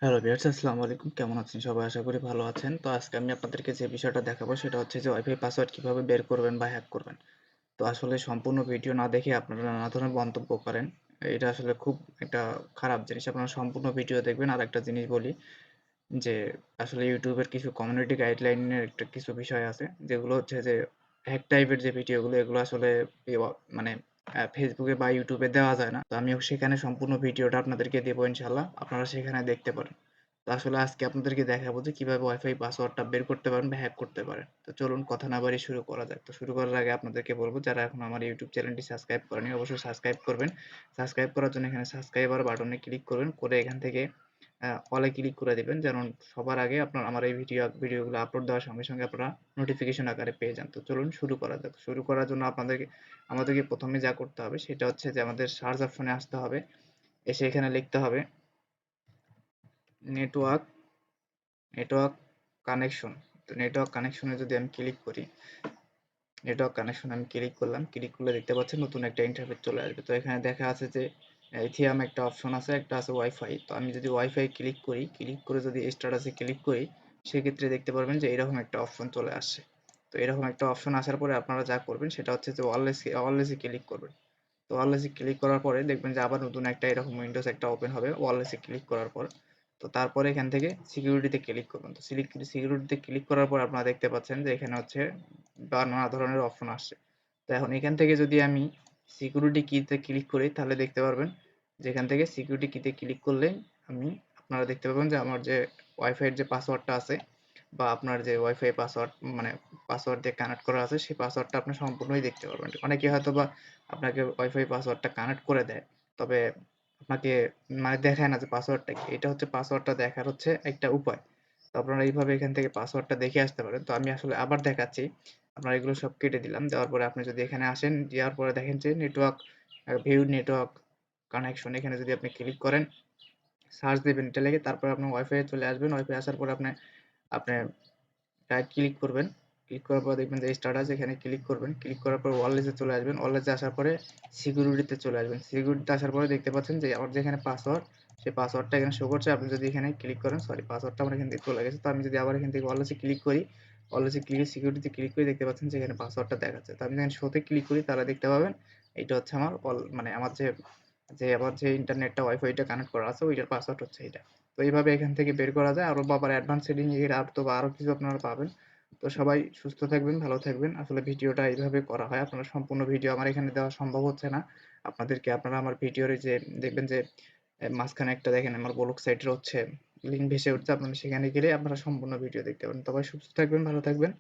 Hello viewers, আসসালামু আলাইকুম। কেমন আছেন সবাই? আশা করি ভালো আছেন। তো আজকে আমি আপনাদেরকে যে বিষয়টা দেখাবো সেটা হচ্ছে যে ওয়াইফাই পাসওয়ার্ড কিভাবে বের করবেন বা হ্যাক করবেন। তো আসলে সম্পূর্ণ ভিডিও না দেখে আপনারা নানা ধরনের মন্তব্য করেন। এটা আসলে খুব একটা খারাপ জিনিস। আপনারা সম্পূর্ণ ভিডিও দেখবেন। আরেকটা জিনিস বলি যে আসলে YouTube এর কিছু কমিউনিটি গাইডলাইন এর একটা কিছু বিষয় আছে যেগুলো হচ্ছে যে হ্যাক টাইপের যে ভিডিওগুলো এগুলো আসলে মানে Facebook এ বা YouTube এ দেওয়া যায় না। তো আমিও সেখানে সম্পূর্ণ ভিডিওটা আপনাদেরকে দেব ইনশাআল্লাহ। আপনারা সেখানে দেখতে পারেন। তো আসলে আজকে আপনাদেরকে দেখাবো যে কিভাবে ওয়াইফাই পাসওয়ার্ডটা বের করতে পারেন বা হ্যাক করতে পারেন। তো চলুন কথা না বাড়িয়ে শুরু করা যাক। তো শুরু করার আগে আপনাদেরকে বলব যারা এখনো আমার YouTube চ্যানেলটি সাবস্ক্রাইব করেনি অবশ্যই সাবস্ক্রাইব করবেন। সাবস্ক্রাইব করার জন্য এখানে সাবস্ক্রাইবার বাটনে ক্লিক করবেন। করে এখান থেকে অলে ক্লিক করে দিবেন যেন সবার আগে আপনার আমার এই ভিডিওগুলো আপলোড দেওয়ার সঙ্গে সঙ্গে আপনারা নোটিফিকেশন আকারে পেয়ে যান। তো চলুন শুরু করা যাক। শুরু করার জন্য আমাদেরকে প্রথমে যা করতে হবে সেটা হচ্ছে যে আমাদের সার্চ অপশনে আসতে হবে। এসে এখানে লিখতে হবে নেটওয়ার্ক নেটওয়ার্ক কানেকশন। তো নেটওয়ার্ক কানেকশনে যদি আমি ক্লিক করি, নেটওয়ার্ক কানেকশন আমি ক্লিক করলাম। ক্লিক করলে দেখতে পাচ্ছেন নতুন একটা ইন্টারফেস চলে আসবে। তো এখানে দেখা আছে যে ইথিয়াম একটা অপশন আছে, একটা আছে ওয়াইফাই। তো আমি যদি ওয়াইফাই ক্লিক করি, ক্লিক করে যদি স্ট্যাটাসে ক্লিক করি, সেক্ষেত্রে দেখতে পারবেন যে এরকম একটা অপশন চলে আসছে। তো এরকম একটা অপশন আসার পরে আপনারা যা করবেন সেটা হচ্ছে যে ওয়্যারলেসে ক্লিক করবেন। তো ওয়্যারলেসে ক্লিক করার পরে দেখবেন যে আবার নতুন একটা এরকম উইন্ডোজ একটা ওপেন হবে ওয়্যারলেসে ক্লিক করার পর। তো তারপরে এখান থেকে সিকিউরিটিতে ক্লিক করবেন। তো সিকিউরিটিতে ক্লিক করার পর আপনারা দেখতে পাচ্ছেন যে এখানে হচ্ছে নানা ধরনের অপশন আসছে। তো এখন এখান থেকে যদি আমি সিকিউরিটি কিতে ক্লিক করি তাহলে দেখতে পারবেন যে এখান থেকে সিকিউরিটি কিতে ক্লিক করলে আমি আপনারা দেখতে পাবেন যে আমার যে ওয়াইফাই এর যে পাসওয়ার্ডটা আছে বা আপনার যে ওয়াইফাই পাসওয়ার্ড মানে পাসওয়ার্ড দিয়ে কানেক্ট করা আছে সেই পাসওয়ার্ডটা আপনি সম্পূর্ণই দেখতে পারবেন। অনেকে হয়তোবা আপনাকে ওয়াইফাই পাসওয়ার্ডটা কানেক্ট করে দেয়। তবে আপনাকে মানে দেখায় না যে পাসওয়ার্ডটা কি। এটা হচ্ছে পাসওয়ার্ডটা দেখার হচ্ছে একটা উপায়। তো আপনারা এইভাবে এখান থেকে পাসওয়ার্ডটা দেখে আসতে পারেন। তো আমি আসলে আবার দেখাচ্ছি। আপনারা এগুলো সব কেটে দিলাম। দেওয়ার পরে আপনি যদি এখানে আসেন, যাওয়ার পরে দেখেন যে ভিউ নেটওয়ার্ক কানেকশন এখানে যদি আপনি ক্লিক করেন, সার্চ দিবেন এটা লিখে তারপরে আপনি ওয়াইফাই এ চলে আসবেন। ওয়াইফাই আসার পরে আপনি রাইট ক্লিক করবেন। ক্লিক করার পর দেখবেন যে স্ট্যাটাস এখানে ক্লিক করবেন। ক্লিক করার পর ওয়্যারলেসে চলে আসবেন। ওয়্যারলেসে আসার পরে সিকিউরিটিতে চলে আসবেন। সিকিউরিটিতে আসার পরে দেখতে পাচ্ছেন যে আমার যেখানে পাসওয়ার্ড, সেই পাসওয়ার্ডটা এখানে শো করছে। আপনি যদি এখানে ক্লিক করেন, সরি পাসওয়ার্ডটা আমার এখান থেকে চলে গেছে। তো আমি যদি আবার এখান থেকে ওয়্যারলেসে ক্লিক করি, ওয়্যারলেসে ক্লিক সিকিউরিটিতে ক্লিক করে দেখতে পাচ্ছেন যে এখানে পাসওয়ার্ডটা দেখাচ্ছে। তো আমি যখন শোতে ক্লিক করি তাহলে দেখতে পাবেন এইটা হচ্ছে আমার মানে আমার যে ইন্টারনেটটা ওয়াইফাইটা কানেক্ট করা আছে ওইটার পাসওয়ার্ড হচ্ছে এইটা। তো এইভাবে এখান থেকে বের করা যায়। আরো আবার অ্যাডভান্স সেটিং এর আরো কিছু আপনারা পাবেন। তো সবাই সুস্থ থাকবেন, ভালো থাকবেন। আসলে ভিডিওটা এইভাবে করা হয়। আপনারা সম্পূর্ণ ভিডিও আমার এখানে দেওয়া সম্ভব হচ্ছে না। আপনারা আমার ভিডিওর এই যে দেখবেন যে মাঝখানে একটা দেখেন আমার ব্লগ সাইটের হচ্ছে লিঙ্ক ভেসে উঠছে। আপনারা সেখানে গেলে আপনারা সম্পূর্ণ ভিডিও দেখতে পারেন। সবাই সুস্থ থাকবেন, ভালো থাকবেন।